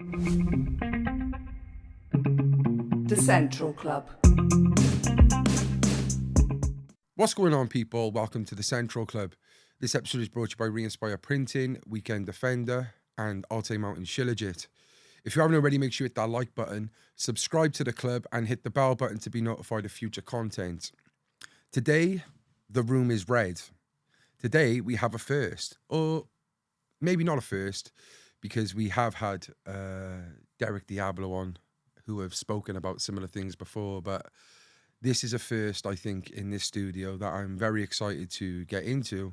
The Central Club. What's going on, people? Welcome to the Central Club. This episode is brought to you by Reinspire Printing, Weekend Defender, and Alte Mountain Shilajit. If you haven't already, make sure you hit that like button, subscribe to the club, and hit the bell button to be notified of future content. Today, the room is red. Today, we have a first, or maybe not a first, because we have had Derek Diablo on, who have spoken about similar things before, but this is a first, I think, in this studio that I'm very excited to get into.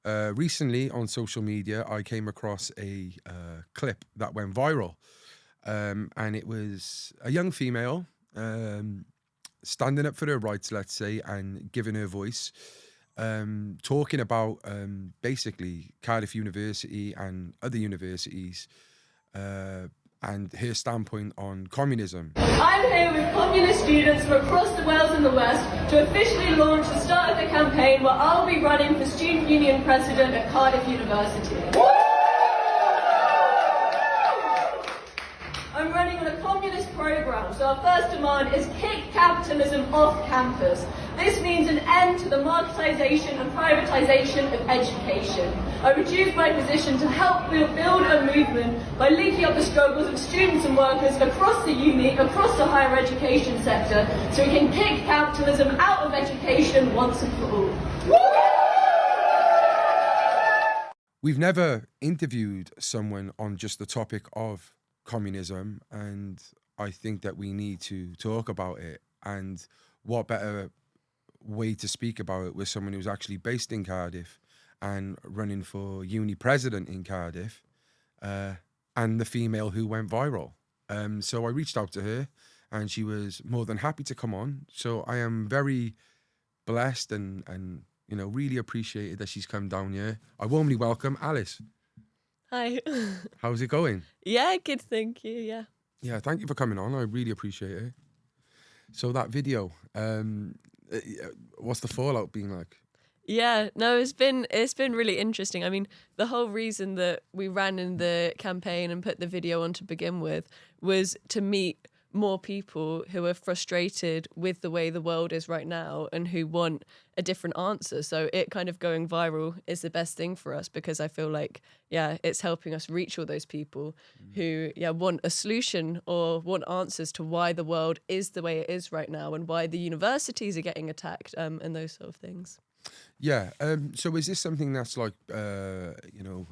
Recently on social media, I came across a clip that went viral, and it was a young female standing up for her rights, let's say, and giving her voice, talking about basically Cardiff University and other universities, and her standpoint on communism. I'm here with communist students from across the Wales and the West to officially launch the start of the campaign where I'll be running for Student Union President at Cardiff University. I'm running on a communist programme, so our first demand is kick capitalism off campus. This means an end to the marketisation and privatisation of education. I reduce my position to help build a movement by linking up the struggles of students and workers across the uni, across the higher education sector, so we can kick capitalism out of education once and for all. We've never interviewed someone on just the topic of communism, and I think that we need to talk about it. And what better way to speak about it with someone who's actually based in Cardiff and running for uni president in Cardiff, and the female who went viral. So I reached out to her, and she was more than happy to come on. So I am very blessed and you know, really appreciated that she's come down here. I warmly welcome Alice. Hi. How's it going? Yeah, good, thank you, yeah. Yeah, thank you for coming on. I really appreciate it. So that video, what's the fallout been like? Yeah, no, it's been really interesting. I mean, the whole reason that we ran in the campaign and put the video on to begin with was to meet more people who are frustrated with the way the world is right now and who want a different answer. So it kind of going viral is the best thing for us, because I feel like, yeah, it's helping us reach all those people who, yeah, want a solution or want answers to why the world is the way it is right now and why the universities are getting attacked, and those sort of things. Yeah. So is this something that's like, you know,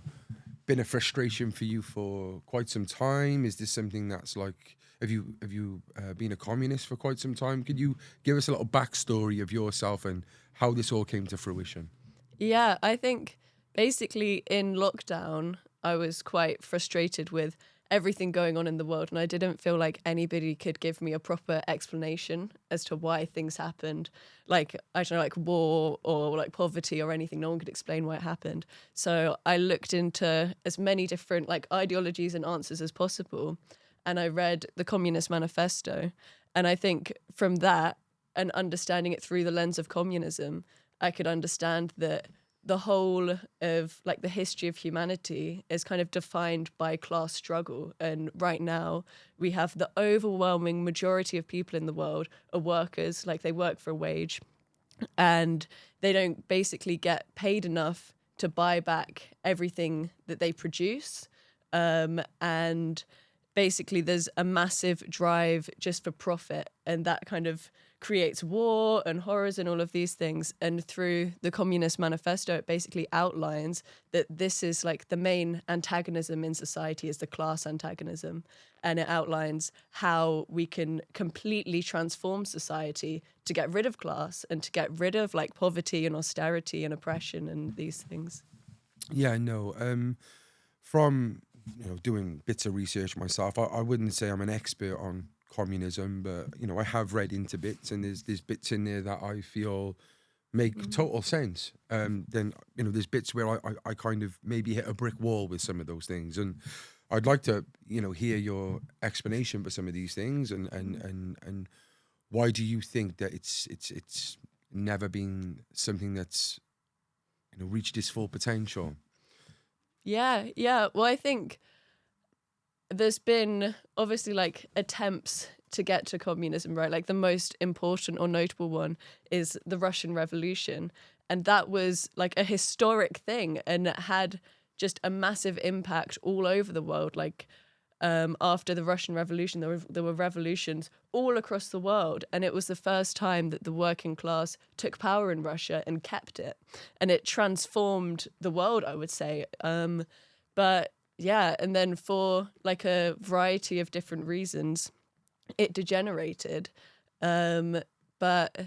been a frustration for you for quite some time? Is this something that's like, have you been a communist for quite some time? Could you give us a little backstory of yourself and how this all came to fruition? Yeah, I think basically in lockdown, I was quite frustrated with everything going on in the world, and I didn't feel like anybody could give me a proper explanation as to why things happened. Like, I don't know, like war or like poverty or anything. No one could explain why it happened. So I looked into as many different like ideologies and answers as possible. And I read the Communist Manifesto. And I think from that and understanding it through the lens of communism, I could understand that the whole of like the history of humanity is kind of defined by class struggle. And right now we have the overwhelming majority of people in the world are workers, like they work for a wage, and they don't basically get paid enough to buy back everything that they produce. And basically there's a massive drive just for profit, and that kind of creates war and horrors and all of these things. And through the Communist Manifesto, it basically outlines that this is like the main antagonism in society is the class antagonism. And it outlines how we can completely transform society to get rid of class and to get rid of like poverty and austerity and oppression and these things. Yeah, no. From doing bits of research myself, I wouldn't say I'm an expert on communism, but I have read into bits, and there's bits in there that I feel make total sense. Then there's bits where I kind of maybe hit a brick wall with some of those things, and I'd like to hear your explanation for some of these things, and why do you think that it's never been something that's reached its full potential? Yeah. Well, I think there's been obviously like attempts to get to communism, right? Like the most important or notable one is the Russian Revolution. And that was like a historic thing, and it had just a massive impact all over the world. Like after the Russian Revolution, there were revolutions all across the world. And it was the first time that the working class took power in Russia and kept it. And it transformed the world, I would say. But yeah, and then for like a variety of different reasons, it degenerated. But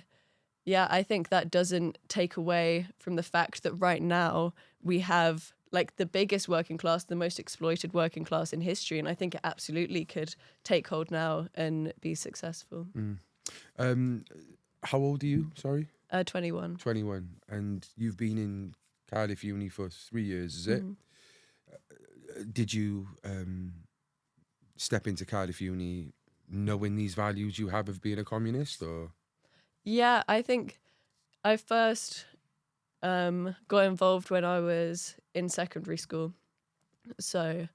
yeah, I think that doesn't take away from the fact that right now we have like the biggest working class, the most exploited working class in history. And I think it absolutely could take hold now and be successful. How old are you? Sorry? 21. 21. And you've been in Cardiff Uni for 3 years, is it? Did you step into Cardiff Uni knowing these values you have of being a communist, or? Yeah, I think I first got involved when I was in secondary school. So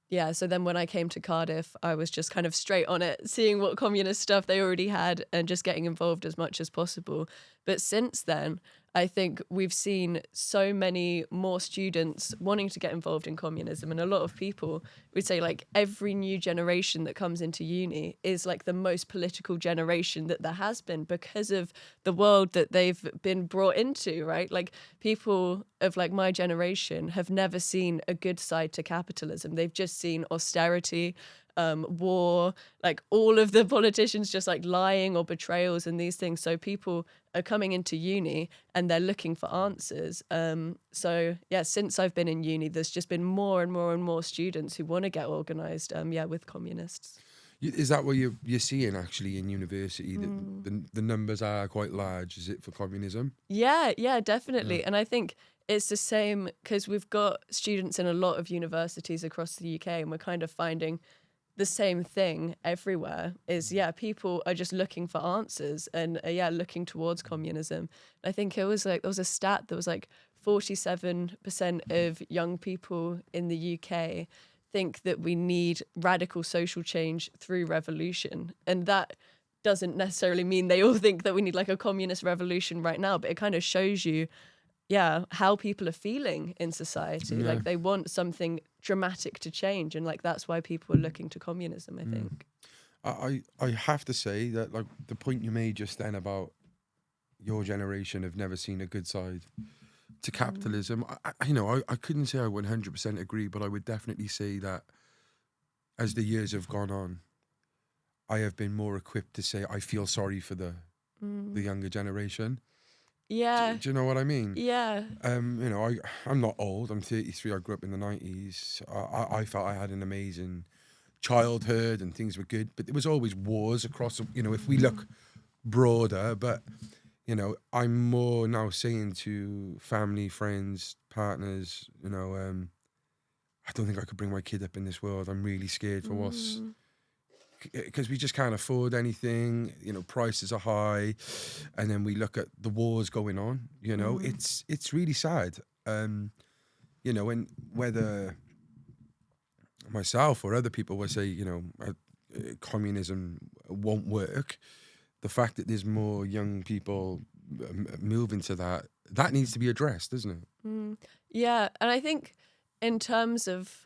yeah, so then when I came to Cardiff, I was just kind of straight on it, seeing what communist stuff they already had and just getting involved as much as possible. But since then, I think we've seen so many more students wanting to get involved in communism. And a lot of people would say like every new generation that comes into uni is like the most political generation that there has been because of the world that they've been brought into, right? Like people of like my generation have never seen a good side to capitalism. They've just seen austerity, war, like all of the politicians just like lying or betrayals and these things. So people are coming into uni and they're looking for answers. So yeah, since I've been in uni, there's just been more and more and more students who want to get organised, with communists. Is that what you're seeing actually in university? That the numbers are quite large, is it, for communism? Yeah, definitely. And I think it's the same because we've got students in a lot of universities across the UK, and we're kind of finding the same thing everywhere is, people are just looking for answers and looking towards communism. I think it was like, there was a stat that was like 47% of young people in the UK think that we need radical social change through revolution. And that doesn't necessarily mean they all think that we need like a communist revolution right now, but it kind of shows you how people are feeling in society. Yeah. Like they want something dramatic to change, and like that's why people are looking to communism, I think. I have to say that like the point you made just then about your generation have never seen a good side to capitalism. I couldn't say I 100% agree, but I would definitely say that as the years have gone on, I have been more equipped to say I feel sorry for the younger generation. Yeah. Do you know what I mean? Yeah. I'm not old. I'm 33. I grew up in the 90s. I felt I had an amazing childhood and things were good, but there was always wars across, if we look broader, but, I'm more now saying to family, friends, partners, I don't think I could bring my kid up in this world. I'm really scared for what's... Because we just can't afford anything, prices are high, and then we look at the wars going on, it's really sad. And whether myself or other people will say, communism won't work, the fact that there's more young people moving to that needs to be addressed, doesn't it? Yeah, and I think in terms of,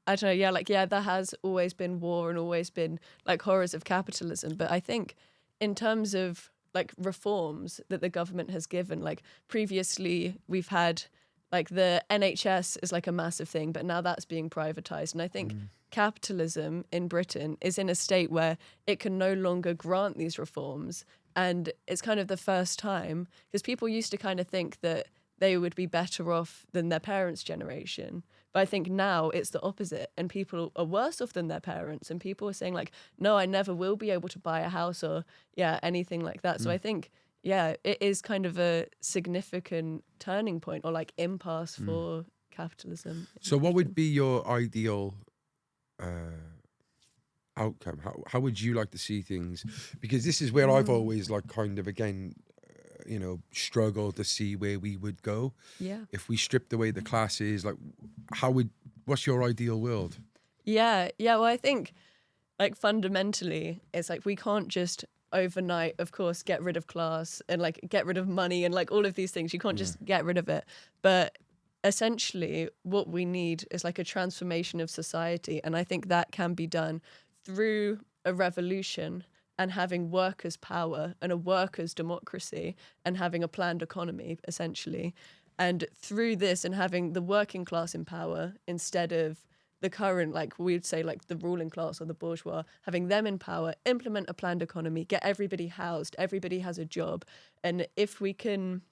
I don't know, there has always been war and always been like horrors of capitalism. But I think in terms of like reforms that the government has given, like previously we've had like the NHS is like a massive thing, but now that's being privatized. And I think capitalism in Britain is in a state where it can no longer grant these reforms. And it's kind of the first time, because people used to kind of think that they would be better off than their parents' generation. But I think now it's the opposite, and people are worse off than their parents, and people are saying like, no, I never will be able to buy a house or anything like that. So I think, it is kind of a significant turning point or like impasse for capitalism. So what would be your ideal outcome? How would you like to see things? Because this is where I've always like kind of, again, struggled to see where we would go. Yeah. If we stripped away the classes, like what's your ideal world? Yeah, yeah. Well, I think like fundamentally, it's like we can't just overnight, of course, get rid of class and like get rid of money and like all of these things. You can't just get rid of it. But essentially, what we need is like a transformation of society. And I think that can be done through a revolution and having workers' power and a workers' democracy and having a planned economy, essentially. And through this and having the working class in power instead of the current, like we'd say, like the ruling class or the bourgeois, having them in power, implement a planned economy, get everybody housed, everybody has a job. And if we can,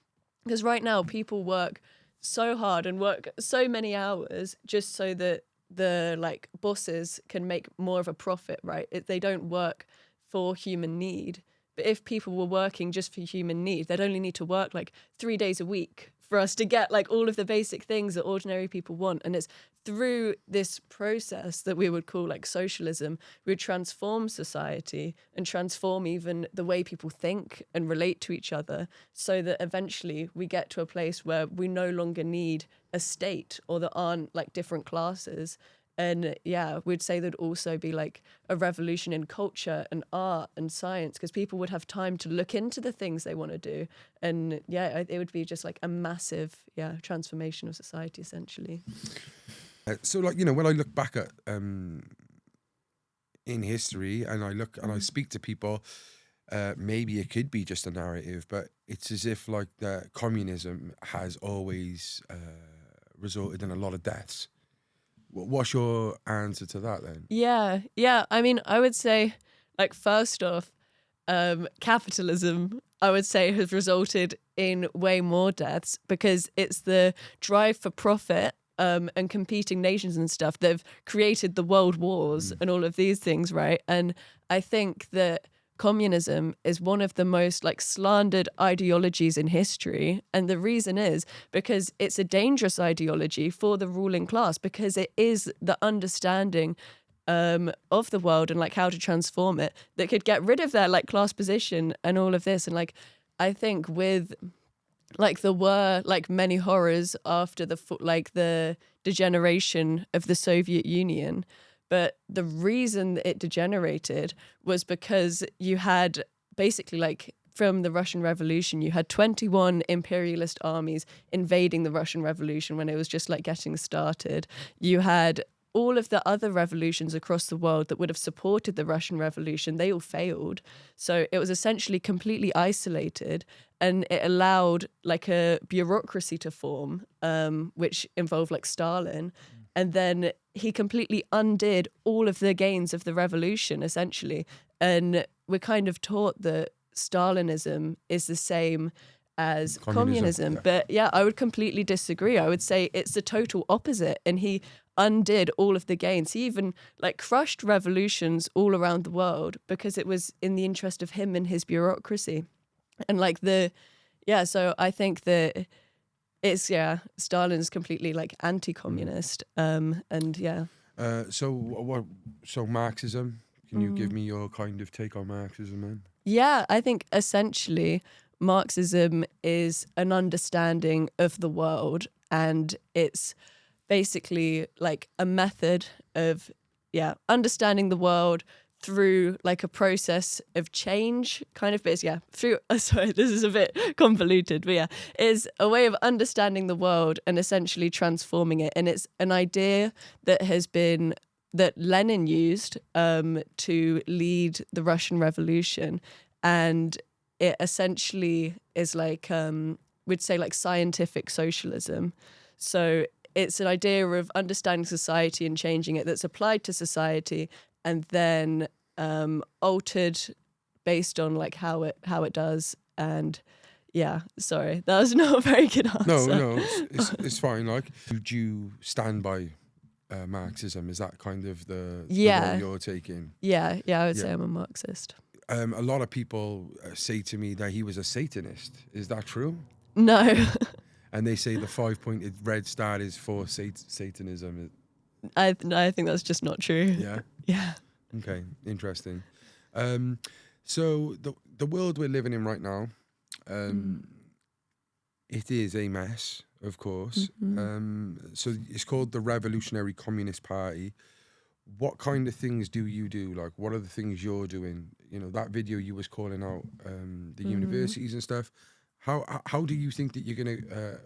because right now people work so hard and work so many hours just so that the like bosses can make more of a profit, right? They don't work for human need. But if people were working just for human need, they'd only need to work like 3 days a week for us to get like all of the basic things that ordinary people want. And it's through this process that we would call like socialism, we would transform society and transform even the way people think and relate to each other so that eventually we get to a place where we no longer need a state or there aren't like different classes. And yeah, we'd say there'd also be like a revolution in culture and art and science because people would have time to look into the things they want to do. And yeah, it would be just like a massive, transformation of society essentially. So like, you know, when I look back at in history and I look and I speak to people, maybe it could be just a narrative, but it's as if like the communism has always resulted in a lot of deaths. What's your answer to that then? Yeah. I mean, I would say, like, first off, capitalism, I would say, has resulted in way more deaths because it's the drive for profit and competing nations and stuff that have created the world wars and all of these things, right? And I think that communism is one of the most like slandered ideologies in history. And the reason is because it's a dangerous ideology for the ruling class because it is the understanding of the world and like how to transform it that could get rid of their like class position and all of this. And like, I think with like there were like many horrors after the degeneration of the Soviet Union. But the reason it degenerated was because you had basically like from the Russian Revolution, you had 21 imperialist armies invading the Russian Revolution when it was just like getting started. You had all of the other revolutions across the world that would have supported the Russian Revolution, they all failed. So it was essentially completely isolated and it allowed like a bureaucracy to form, which involved like Stalin. And then he completely undid all of the gains of the revolution, essentially. And we're kind of taught that Stalinism is the same as communism. Yeah. But yeah, I would completely disagree. I would say it's the total opposite. And he undid all of the gains. He even like crushed revolutions all around the world because it was in the interest of him and his bureaucracy. And like so I think that it's Stalin's completely like anti-communist, and yeah. So Marxism. Can you give me your kind of take on Marxism, then? Yeah, I think essentially Marxism is an understanding of the world, and it's basically like a method of understanding the world through like a process of change kind of, but through sorry, this is a bit convoluted, but is a way of understanding the world and essentially transforming it. And it's an idea that Lenin used to lead the Russian Revolution, and it essentially is like we'd say like scientific socialism. So it's an idea of understanding society and changing it that's applied to society and then altered based on like how it does. And sorry, that was not a very good answer. No, it's fine. Like, do you stand by Marxism? Is that kind of the role you're taking? Yeah, I would say I'm a Marxist. A lot of people say to me that he was a Satanist. Is that true? No. And they say the 5-pointed red star is for Satanism. I think that's just not true. Yeah? Yeah. Okay, interesting. So the world we're living in right now, it is a mess, of course. So it's called the Revolutionary Communist Party. what kind of things do you do? Like, what are the things you're doing? You know, that video you was calling out the universities and stuff. How do you think that you're going to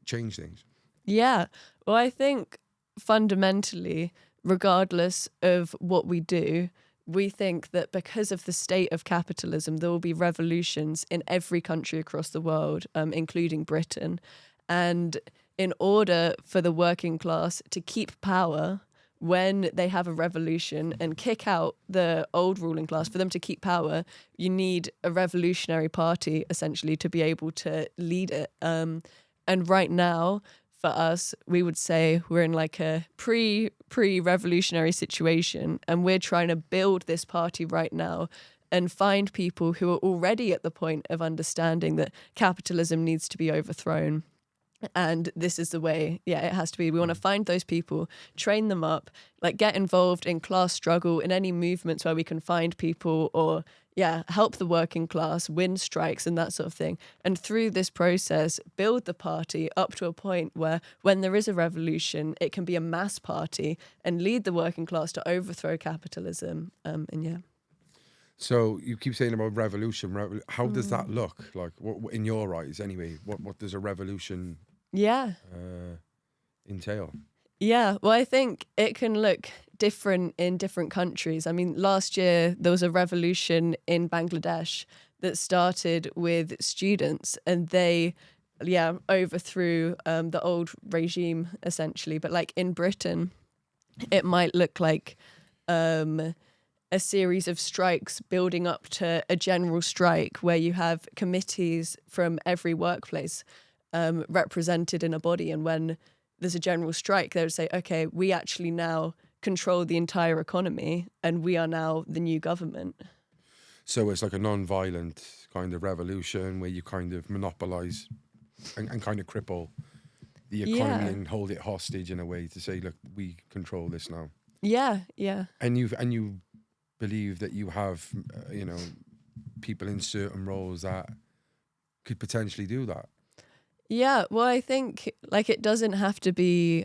change things? Yeah. Well, I think fundamentally, regardless of what we do, we think that because of the state of capitalism, there will be revolutions in every country across the world, including Britain. And in order for the working class to keep power when they have a revolution and kick out the old ruling class, for them to keep power, you need a revolutionary party, essentially, to be able to lead it. And right now, for us, we would say we're in like a pre-revolutionary situation, and we're trying to build this party right now and find people who are already at the point of understanding that capitalism needs to be overthrown. And this is the way, it has to be. We want to find those people, train them up, like get involved in class struggle, in any movements where we can find people, or help the working class, win strikes and that sort of thing. And through this process, build the party up to a point where when there is a revolution, it can be a mass party and lead the working class to overthrow capitalism. So you keep saying about revolution. How does that look? Like, what in your eyes, anyway? What does a revolution entail? Yeah, well, I think it can look different in different countries. I mean, last year there was a revolution in Bangladesh that started with students, and they, overthrew the old regime, essentially. But like in Britain, it might look like a series of strikes building up to a general strike where you have committees from every workplace represented in a body. And when there's a general strike, they would say, okay, we actually now control the entire economy and we are now the new government. So it's like a non-violent kind of revolution where you kind of monopolize and kind of cripple the economy and hold it hostage in a way to say, look, we control this now. Yeah. And you believe that you have, people in certain roles that could potentially do that. Yeah, well, I think like it doesn't have to be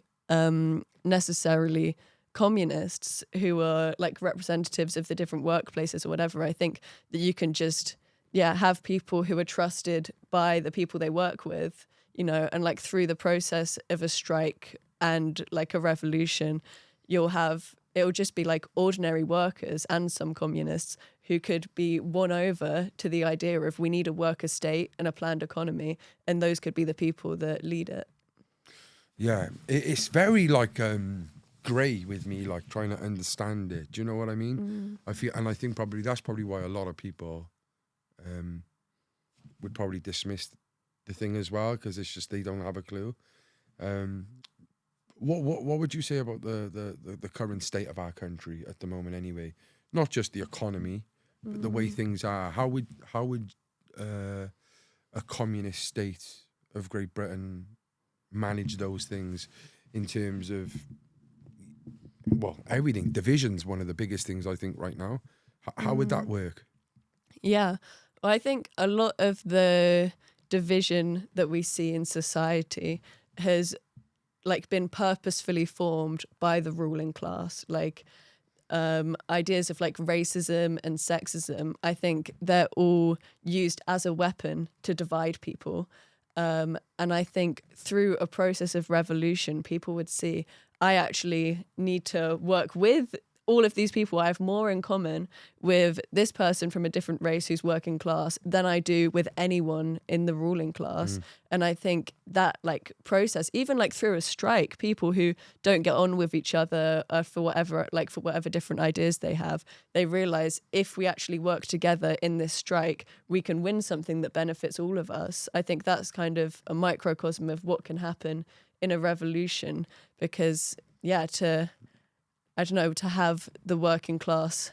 necessarily communists who are like representatives of the different workplaces or whatever. I think that you can just, have people who are trusted by the people they work with, and like through the process of a strike and like a revolution, it'll just be like ordinary workers and some communists who could be won over to the idea of we need a worker state and a planned economy, and those could be the people that lead it. Yeah, it's very like grey with me, like trying to understand it. Do you know what I mean? I think probably that's probably why a lot of people would probably dismiss the thing as well, because it's just they don't have a clue. What would you say about the current state of our country at the moment anyway? Not just the economy, but the way things are. How would a communist state of Great Britain manage those things in terms of, well, everything? Division's one of the biggest things I think right now. How would that work? Yeah, well, I think a lot of the division that we see in society has like been purposefully formed by the ruling class. Like ideas of like racism and sexism, I think they're all used as a weapon to divide people. And I think through a process of revolution, people would see, I actually need to work with all of these people. I have more in common with this person from a different race who's working class than I do with anyone in the ruling class. And I think that like process, even like through a strike, people who don't get on with each other for whatever different ideas they have, they realize if we actually work together in this strike, we can win something that benefits all of us. I think that's kind of a microcosm of what can happen in a revolution, because to have the working class,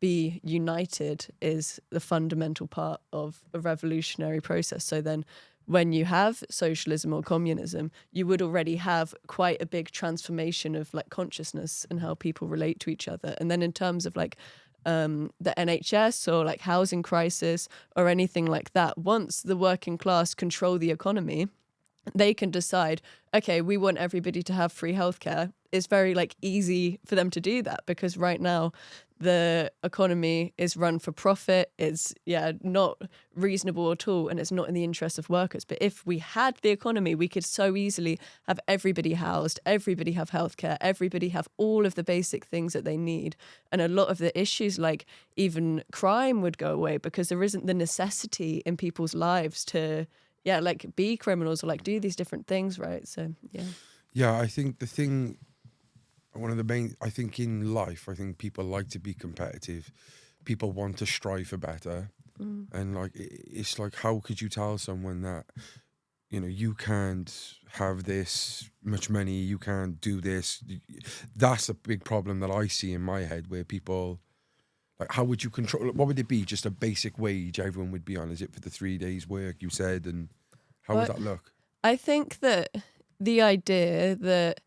be united is the fundamental part of a revolutionary process. So then when you have socialism or communism, you would already have quite a big transformation of like consciousness and how people relate to each other. And then in terms of like the NHS or like housing crisis or anything like that, once the working class control the economy, they can decide, okay, we want everybody to have free healthcare. It's very like easy for them to do that because right now the economy is run for profit. It's not reasonable at all, and it's not in the interest of workers. But if we had the economy, we could so easily have everybody housed, everybody have healthcare, everybody have all of the basic things that they need. And a lot of the issues like even crime would go away because there isn't the necessity in people's lives to like be criminals or like do these different things, right? So Yeah, I think one of the main, I think in life, I think people like to be competitive. People want to strive for better. And like, it's like, how could you tell someone that, you know, you can't have this much money, you can't do this? That's a big problem that I see in my head where people, like, how would you control, what would it be? Just a basic wage everyone would be on? Is it for the 3 days work you said? And how would that look? I think that the idea that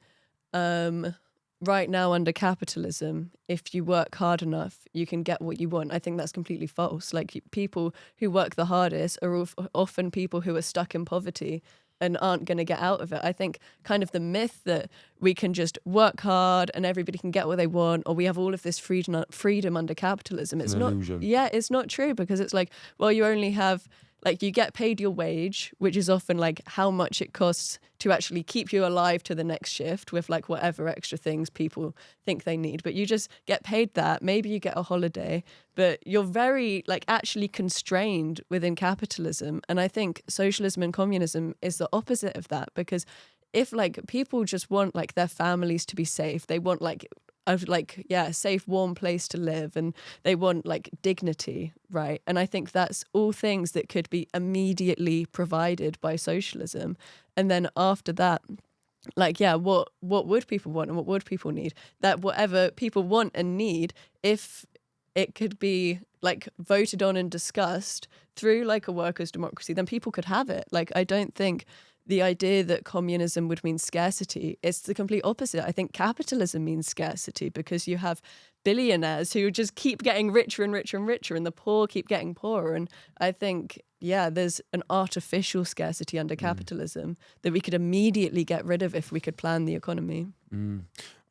right now under capitalism, if you work hard enough, you can get what you want. I think that's completely false. Like people who work the hardest are often people who are stuck in poverty and aren't going to get out of it. I think kind of the myth that we can just work hard and everybody can get what they want, or we have all of this freedom under capitalism. It's not. Illusion. Yeah, it's not true because it's like, well, you only have. Like you get paid your wage, which is often like how much it costs to actually keep you alive to the next shift with like whatever extra things people think they need. But you just get paid that. Maybe you get a holiday, but you're very like actually constrained within capitalism. And I think socialism and communism is the opposite of that because if like people just want like their families to be safe, they want like a safe, warm place to live, and they want like dignity, right? And I think that's all things that could be immediately provided by socialism. And then after that, like, what would people want and what would people need? That whatever people want and need, if it could be like voted on and discussed through like a workers' democracy, then people could have it. Like, I don't think the idea that communism would mean scarcity, it's the complete opposite. I think capitalism means scarcity because you have billionaires who just keep getting richer and richer and richer and the poor keep getting poorer. And I think, there's an artificial scarcity under capitalism that we could immediately get rid of if we could plan the economy.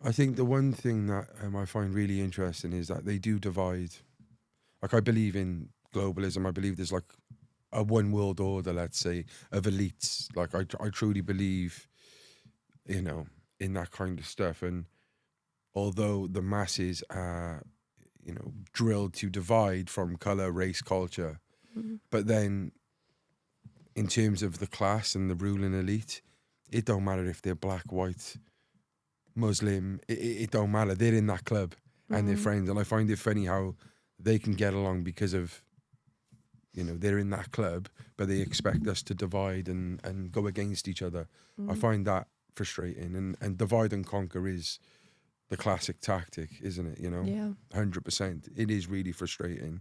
I think the one thing that I find really interesting is that they do divide. Like, I believe in globalism. I believe there's like a one world order, let's say, of elites. Like I truly believe, you know, in that kind of stuff. And although the masses are, you know, drilled to divide from color, race, culture, but then in terms of the class and the ruling elite, it don't matter if they're black, white, Muslim, it don't matter. They're in that club and they're friends. And I find it funny how they can get along because of, you know, they're in that club, but they expect us to divide and go against each other. I find that frustrating. And divide and conquer is the classic tactic, isn't it? You know, 100%. It is really frustrating.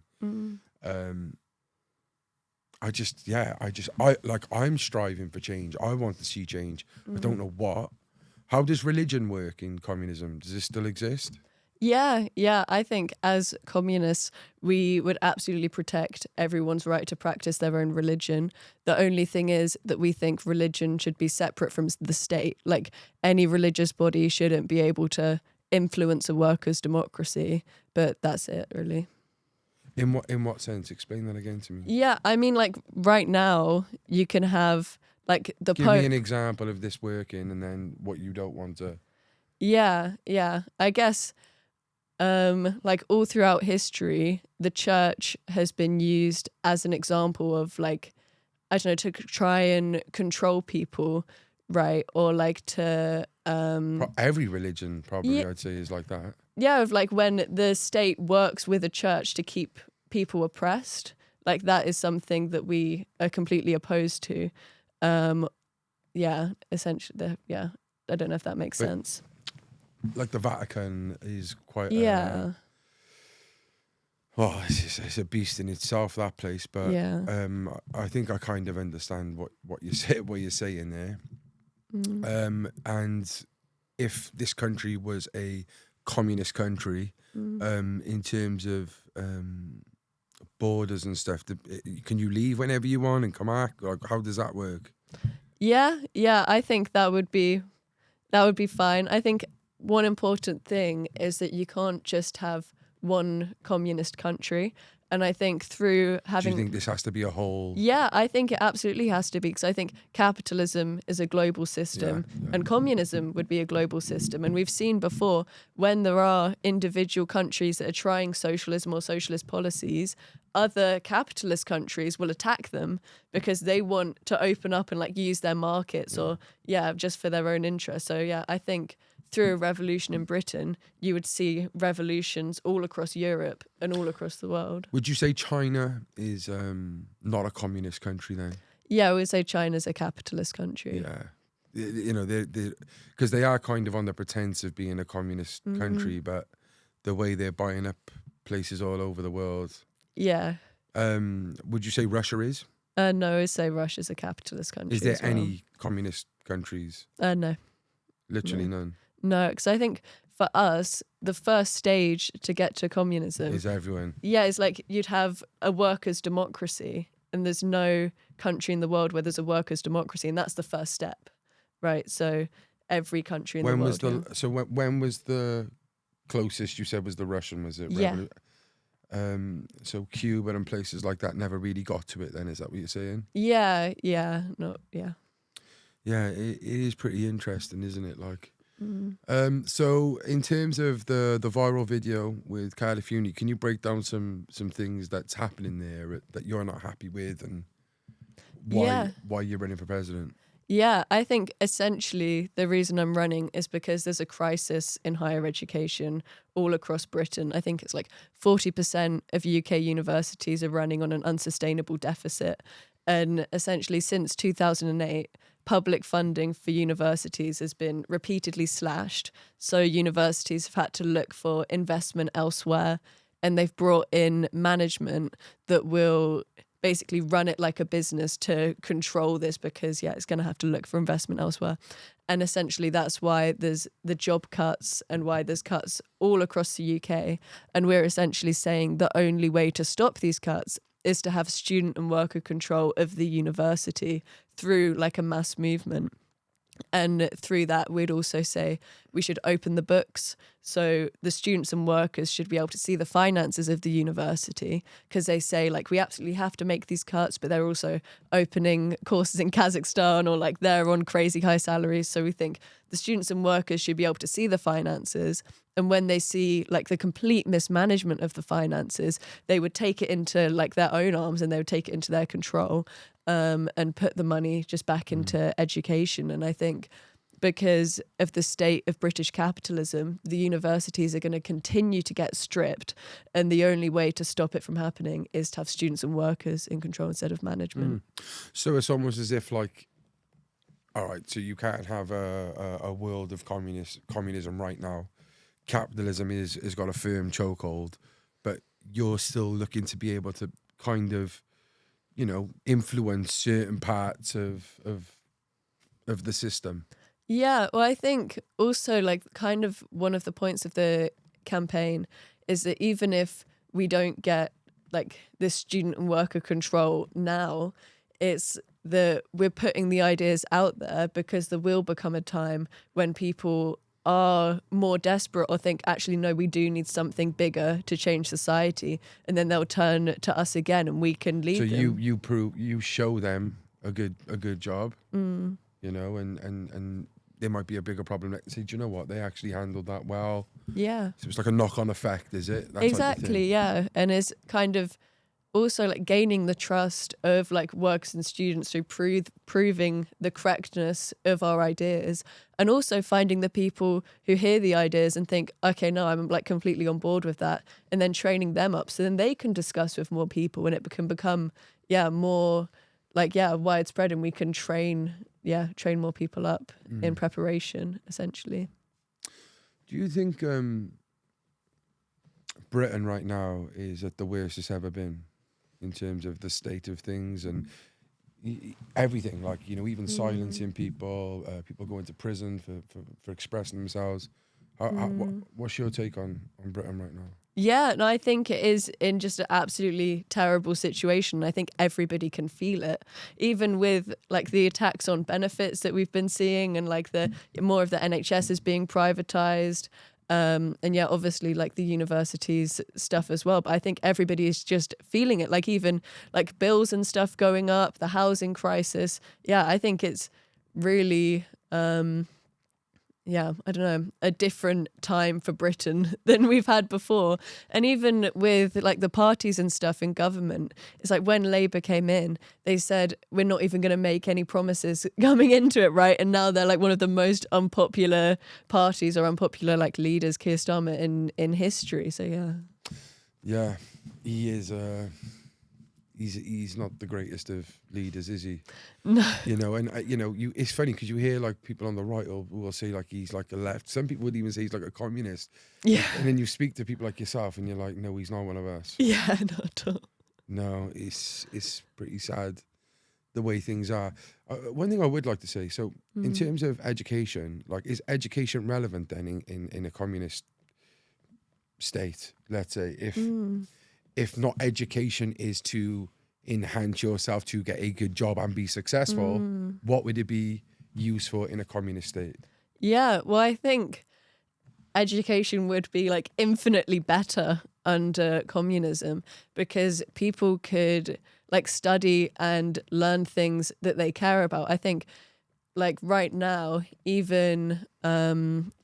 I'm striving for change. I want to see change. I don't know what. How does religion work in communism? Does it still exist? Yeah. I think as communists, we would absolutely protect everyone's right to practice their own religion. The only thing is that we think religion should be separate from the state. Like any religious body shouldn't be able to influence a workers' democracy. But that's it, really. In what sense? Explain that again to me. Yeah, I mean, like right now, you can have like the Give me an example of this working, and then what you don't want to. Yeah. I guess. Like all throughout history, the church has been used as an example of like, I don't know, to try and control people, right? Or like to... every religion probably, I'd say, is like that. Yeah, of like when the state works with a church to keep people oppressed, like that is something that we are completely opposed to. Essentially, I don't know if that makes sense. Like the Vatican is quite it's a beast in itself, that place, but I think I kind of understand what you're saying there. And if this country was a communist country, in terms of borders and stuff, can you leave whenever you want and come back? Like, how does that work? Yeah, I think that would be fine. I think one important thing is that you can't just have one communist country. And I think through Do having you think this has to be a whole? Yeah, I think it absolutely has to be, because I think capitalism is a global system and communism would be a global system. And we've seen before, when there are individual countries that are trying socialism or socialist policies, other capitalist countries will attack them because they want to open up and like use their markets or just for their own interest. So yeah, I think through a revolution in Britain, you would see revolutions all across Europe and all across the world. Would you say China is not a communist country then? Yeah, I would say China's a capitalist country. Yeah. You know, because they are kind of on the pretense of being a communist country, but the way they're buying up places all over the world. Yeah. Would you say Russia is? No, I would say Russia's a capitalist country. Is there as well. any communist countries? No. Literally none. No, because I think for us, the first stage to get to communism Is everyone? Yeah, it's like you'd have a workers' democracy, and there's no country in the world where there's a workers' democracy, and that's the first step, right? So every country in the world. When was the closest you said was the Russian? Was it? Yeah. So Cuba and places like that never really got to it. Then is that what you're saying? Yeah. Yeah, it is pretty interesting, isn't it? Like. So in terms of the viral video with Cardiff Uni, can you break down some things that's happening there that you're not happy with and why you're running for president? Yeah, I think essentially the reason I'm running is because there's a crisis in higher education all across Britain. I think it's like 40% of UK universities are running on an unsustainable deficit. And essentially since 2008, public funding for universities has been repeatedly slashed. So universities have had to look for investment elsewhere, and they've brought in management that will basically run it like a business to control this because, it's going to have to look for investment elsewhere. And essentially that's why there's the job cuts and why there's cuts all across the UK. And we're essentially saying the only way to stop these cuts is to have student and worker control of the university through like a mass movement. And through that, we'd also say we should open the books. So the students and workers should be able to see the finances of the university, because they say like we absolutely have to make these cuts, but they're also opening courses in Kazakhstan or like they're on crazy high salaries. So we think the students and workers should be able to see the finances. And when they see like the complete mismanagement of the finances, they would take it into like their own arms and they would take it into their control and put the money just back into education. And I think because of the state of British capitalism, the universities are going to continue to get stripped. And the only way to stop it from happening is to have students and workers in control instead of management. So it's almost as if like, all right, so you can't have a world of communism right now. Capitalism has got a firm chokehold, but you're still looking to be able to kind of, you know, influence certain parts of the system. Yeah, well, I think also like kind of one of the points of the campaign is that even if we don't get like this student and worker control now, it's that we're putting the ideas out there because there will become a time when people are more desperate or think, actually, no, we do need something bigger to change society. And then they'll turn to us again and we can lead them. So you show them a good job, you know, and there might be a bigger problem. Like, say, do you know what? They actually handled that well. Yeah. So it's like a knock-on effect, is it? That exactly, yeah. And it's kind of also like gaining the trust of like workers and students through proving the correctness of our ideas, and also finding the people who hear the ideas and think, okay, no, I'm like completely on board with that, and then training them up so then they can discuss with more people and it can become more like widespread, and we can train more people up in preparation essentially. Do you think Britain right now is at the worst it's ever been in terms of the state of things and everything, like, you know, even silencing people, people going to prison for expressing themselves? What's your take on Britain right now? Yeah, no, I think it is in just an absolutely terrible situation. I think everybody can feel it, even with like the attacks on benefits that we've been seeing, and like the more of the NHS is being privatized. And yeah, obviously like the universities stuff as well. But I think everybody is just feeling it, like even like bills and stuff going up, the housing crisis. Yeah, I think it's really, yeah, I don't know, a different time for Britain than we've had before. And even with like the parties and stuff in government, it's like when Labour came in, they said, we're not even going to make any promises coming into it, right? And now they're like one of the most unpopular parties or unpopular like leaders, Keir Starmer, in history. So yeah. Yeah, he is... He's not the greatest of leaders, is he? No. You know, and it's funny because you hear like people on the right will say like he's like a left. Some people would even say he's like a communist. Yeah. And then you speak to people like yourself, and you're like, no, he's not one of us. Yeah, not at all. No, it's pretty sad the way things are. One thing I would like to say, so in terms of education, like, is education relevant then in a communist state? Let's say if not education is to enhance yourself to get a good job and be successful, what would it be used for in a communist state? Yeah, well, I think education would be like infinitely better under communism, because people could like study and learn things that they care about. I think like right now, even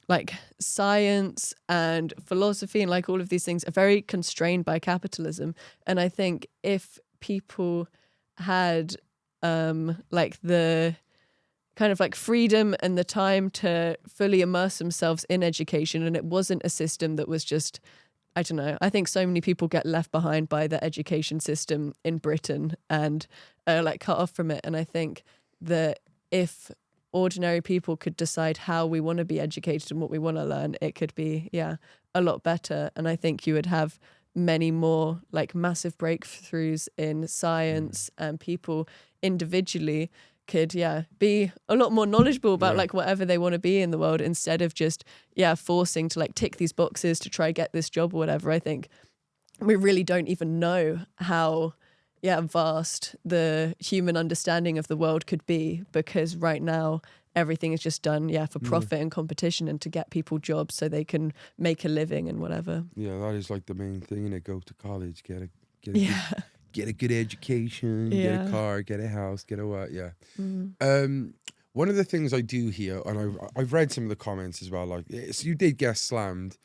like science and philosophy and like all of these things are very constrained by capitalism. And I think if people had like the kind of like freedom and the time to fully immerse themselves in education, and it wasn't a system that was just, I don't know, I think so many people get left behind by the education system in Britain and like cut off from it. And I think that if ordinary people could decide how we want to be educated and what we want to learn, it could be, yeah, a lot better. And I think you would have many more like massive breakthroughs in science, and people individually could, yeah, be a lot more knowledgeable about like whatever they want to be in the world, instead of just, yeah, forcing to like tick these boxes to try get this job or whatever. I think we really don't even know how vast the human understanding of the world could be, because right now everything is just done for profit and competition and to get people jobs so they can make a living and whatever. Yeah, that is like the main thing, innit? Go to college, get a good education, get a car, get a house, get a what, one of the things I do here, and I've read some of the comments as well, like, so you did get slammed.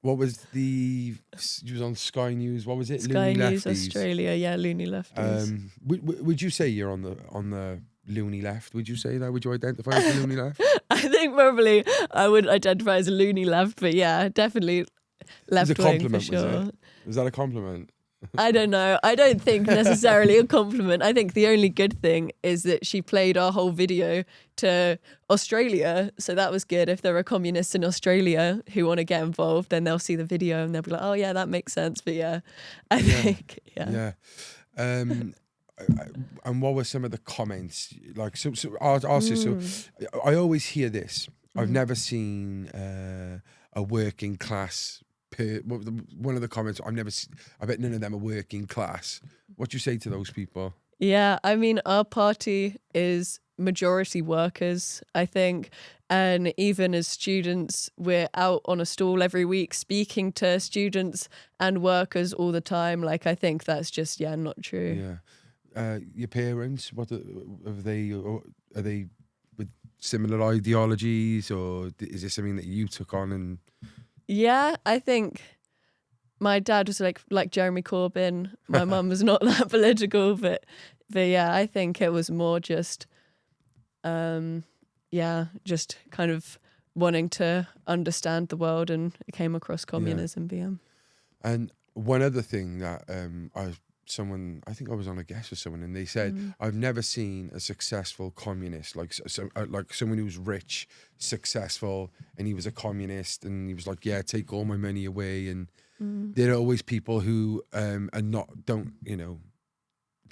What was you was on Sky News, what was it? Sky Loony News Lefties. Australia, loony lefties. Would you say you're on the loony left? Would you say that? Would you identify as a loony left? I think probably I would identify as a loony left, but yeah, definitely left wing for sure. Was that a compliment? I don't know. I don't think necessarily a compliment. I think the only good thing is that she played our whole video to Australia. So that was good. If there are communists in Australia who want to get involved, then they'll see the video and they'll be like, oh yeah, that makes sense. But I think. And what were some of the comments? Like, so I'll ask you, so I always hear this. I've never seen a working class one of the comments, I bet none of them are working class. What do you say to those people? Yeah, I mean, our party is majority workers, I think. And even as students, we're out on a stall every week speaking to students and workers all the time. Like, I think that's just, not true. Yeah. Your parents, are they with similar ideologies, or is this something that you took on? And yeah, I think my dad was like Jeremy Corbyn. My mum was not that political, but yeah, I think it was more just, just kind of wanting to understand the world, and it came across communism. Yeah. And one other thing that I think I was on a guest with someone, and they said, I've never seen a successful communist, like someone who was rich, successful, and he was a communist, and he was like, yeah, take all my money away. And there are always people who they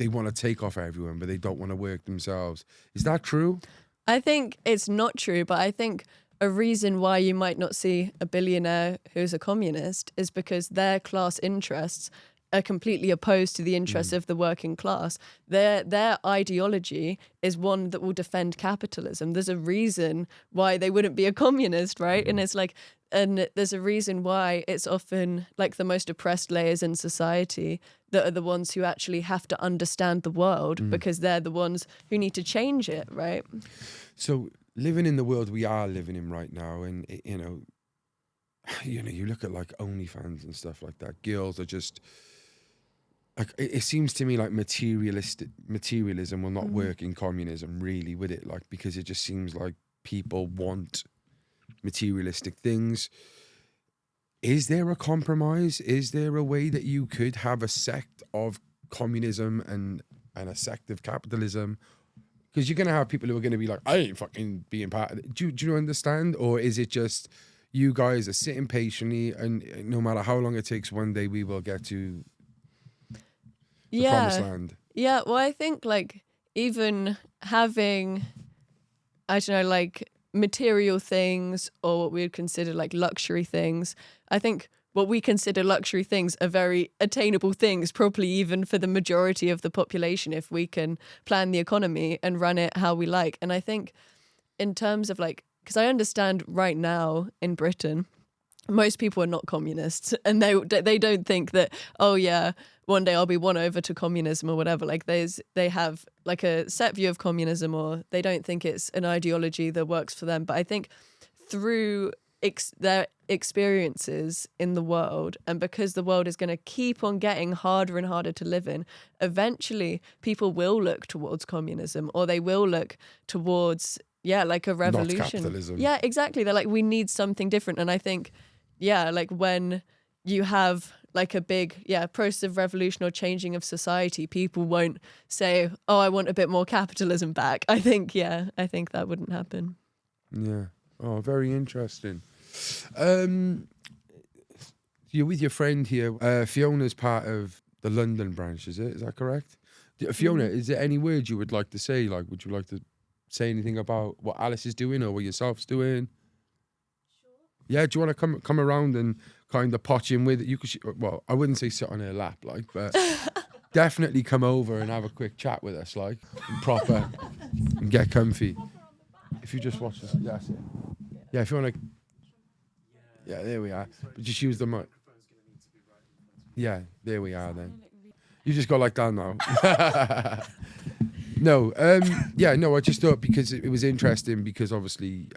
want to take off everyone, but they don't want to work themselves. Is that true? I think it's not true, but I think a reason why you might not see a billionaire who's a communist is because their class interests are completely opposed to the interests of the working class. Their ideology is one that will defend capitalism. There's a reason why they wouldn't be a communist, right? And it's like, and there's a reason why it's often like the most oppressed layers in society that are the ones who actually have to understand the world because they're the ones who need to change it, right? So living in the world we are living in right now, and you look at like OnlyFans and stuff like that. Girls are just like, it seems to me like materialism will not work in communism, really, would it? Like, because it just seems like people want materialistic things. Is there a compromise? Is there a way that you could have a sect of communism and a sect of capitalism? Because you're going to have people who are going to be like, I ain't fucking being part of it. Do you understand? Or is it just you guys are sitting patiently, and no matter how long it takes, one day we will get to the promised land? Yeah, well, I think like even having, I don't know, like material things or what we would consider like luxury things, I think what we consider luxury things are very attainable things, probably even for the majority of the population, if we can plan the economy and run it how we like. And I think in terms of like, because I understand right now in Britain, most people are not communists, and they don't think that, oh yeah, one day I'll be won over to communism or whatever. Like they have like a set view of communism, or they don't think it's an ideology that works for them. But I think through their experiences in the world, and because the world is going to keep on getting harder and harder to live in, eventually people will look towards communism, or they will look towards, like a revolution. Not capitalism. Yeah, exactly. They're like, we need something different. And I think, like when you have like a big, process of revolution or changing of society, people won't say, oh, I want a bit more capitalism back. I think that wouldn't happen. Yeah. Oh, very interesting. You're with your friend here. Fiona's part of the London branch, is it? Is that correct? Fiona, is there any words you would like to say? Like, would you like to say anything about what Alice is doing or what yourself's doing? Sure. Yeah, do you want to come around and kind of potch in with it? You could, well, I wouldn't say sit on her lap, like, but definitely come over and have a quick chat with us, like, and proper, and get comfy. If you just watch this, that's it. Yeah, if you want to. Yeah, there we are. But just use the mic. Yeah, there we are then. You just go like that now. No, I just thought, because it was interesting, because obviously,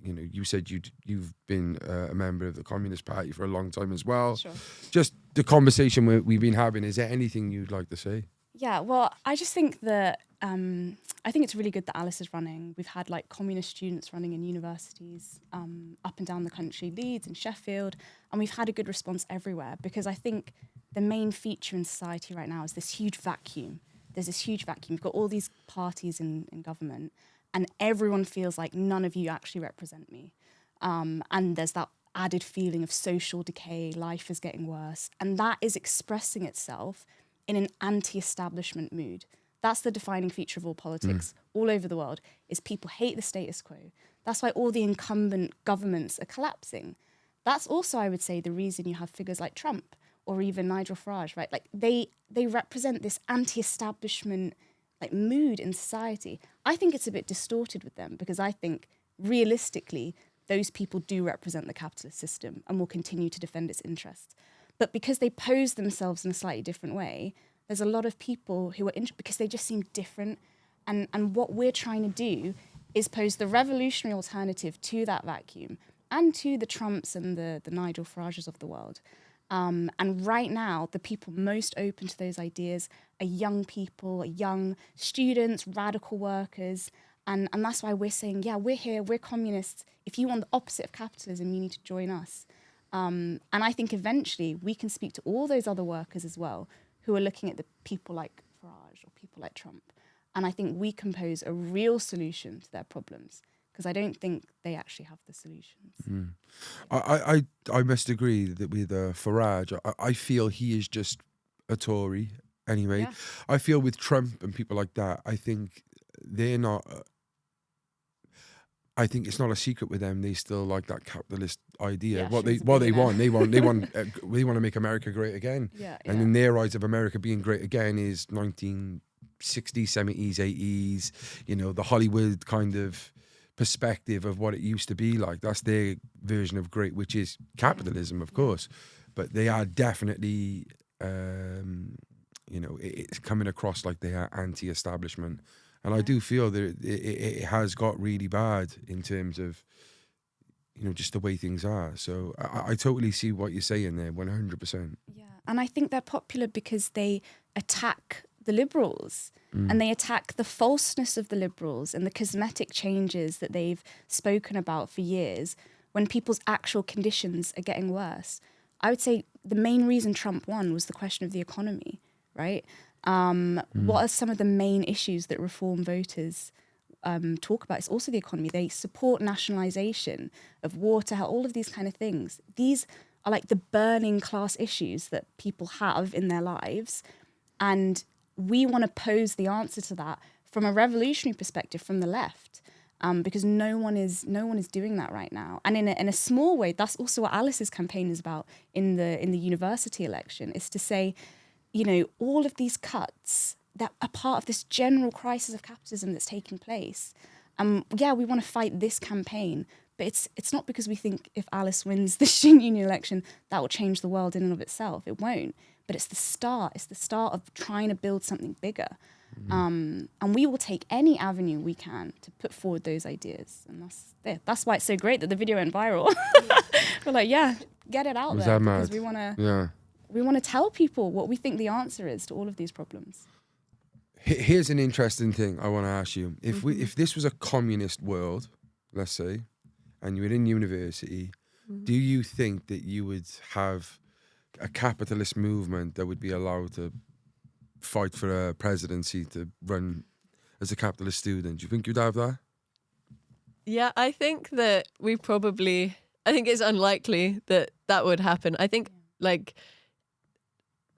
you said you've been a member of the Communist Party for a long time as well. Sure. Just the conversation we've been having, is there anything you'd like to say? Yeah, well, I just think that, I think it's really good that Alice is running. We've had like communist students running in universities up and down the country, Leeds and Sheffield, and we've had a good response everywhere, because I think the main feature in society right now is this huge vacuum. There's this huge vacuum. You've got all these parties in government, and everyone feels like none of you actually represent me. And there's that added feeling of social decay, life is getting worse, and that is expressing itself in an anti-establishment mood. That's the defining feature of all politics all over the world, is people hate the status quo. That's why all the incumbent governments are collapsing. That's also, I would say, the reason you have figures like Trump or even Nigel Farage, right? Like they represent this anti-establishment like mood in society. I think it's a bit distorted with them, because I think realistically those people do represent the capitalist system and will continue to defend its interests. But because they pose themselves in a slightly different way, there's a lot of people who are because they just seem different. And what we're trying to do is pose the revolutionary alternative to that vacuum and to the Trumps and the Nigel Farages of the world. And right now, the people most open to those ideas are young people, young students, radical workers. And that's why we're saying, we're here, we're communists. If you want the opposite of capitalism, you need to join us. And I think eventually we can speak to all those other workers as well, who are looking at the people like Farage or people like Trump. And I think we can pose a real solution to their problems, because I don't think they actually have the solutions. I must agree that with Farage, I feel he is just a Tory anyway. Yeah. I feel with Trump and people like that, I think they're not... I think it's not a secret with them. They still like that capitalist idea. Yeah, What she was a they billionaire. want, they want to make America great again. Yeah, And in their eyes of America being great again is 1960s, 70s, 80s. You know, the Hollywood kind of perspective of what it used to be like. That's their version of great, which is capitalism, of course. But they are definitely, you know, it's coming across like they are anti-establishment. And I do feel that it has got really bad in terms of, you know, just the way things are. So I totally see what you're saying there, 100%. Yeah, and I think they're popular because they attack the liberals and they attack the falseness of the liberals and the cosmetic changes that they've spoken about for years when people's actual conditions are getting worse. I would say the main reason Trump won was the question of the economy, right? What are some of the main issues that reform voters talk about? It's also the economy. They support nationalisation of water, all of these kind of things. These are like the burning class issues that people have in their lives. And we want to pose the answer to that from a revolutionary perspective from the left. Because no one is doing that right now. And in a small way, that's also what Alice's campaign is about in the university election, is to say, you know, all of these cuts that are part of this general crisis of capitalism that's taking place. Yeah, we want to fight this campaign, but it's not because we think if Alice wins the student union election, that will change the world in and of itself. It won't. But it's the start. It's the start of trying to build something bigger. And we will take any avenue we can to put forward those ideas. And that's why it's so great that the video went viral. We're like, yeah, get it out there. Because we want to... We want to tell people what we think the answer is to all of these problems. Here's an interesting thing I want to ask you. If this was a communist world, let's say, and you were in university, do you think that you would have a capitalist movement that would be allowed to fight for a presidency to run as a capitalist student? Do you think you'd have that? Yeah, I think that I think it's unlikely that that would happen. I think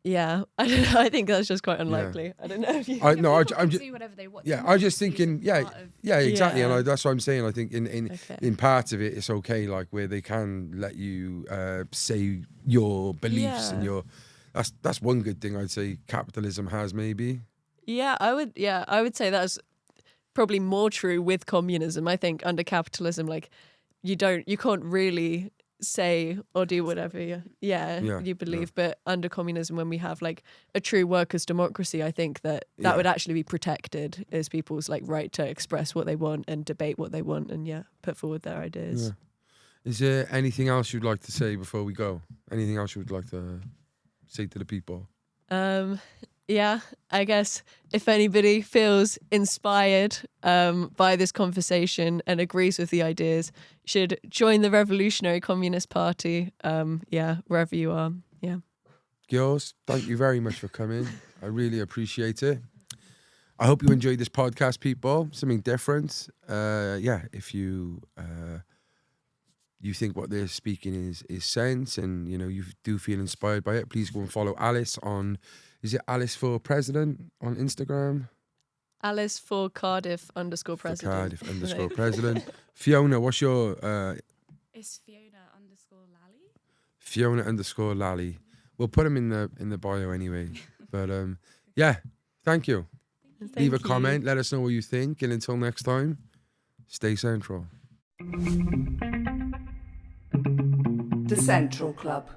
yeah, I don't know. I think that's just quite unlikely. I don't know if you. I'm just do whatever they want. Yeah, I'm just thinking. Yeah, exactly. Yeah. And that's what I'm saying. I think in parts of it, it's okay, like where they can let you say your beliefs and your. That's one good thing I'd say capitalism has, maybe. Yeah, I would say that's probably more true with communism. I think under capitalism, like you can't really say or do whatever you believe. But under communism, when we have like a true workers' democracy, I think that would actually be protected as people's like right to express what they want and debate what they want and put forward their ideas. Yeah. Is there anything else you'd like to say before we go? Anything else you would like to say to the people? Yeah, I guess if anybody feels inspired by this conversation and agrees with the ideas, should join the Revolutionary Communist Party, wherever you are. Yeah. Girls, thank you very much for coming. I really appreciate it. I hope you enjoyed this podcast, people. Something different. If you you think what they're speaking is sense and, you know, you do feel inspired by it, please go and follow Alice on... Is it Alice for President on Instagram? Alice for Cardiff _president. Cardiff _president. Fiona, what's your... It's Fiona_Lally. Fiona _Lally. We'll put them in the bio anyway. But thank you. Leave a comment. Let us know what you think. And until next time, stay central. The Central Club.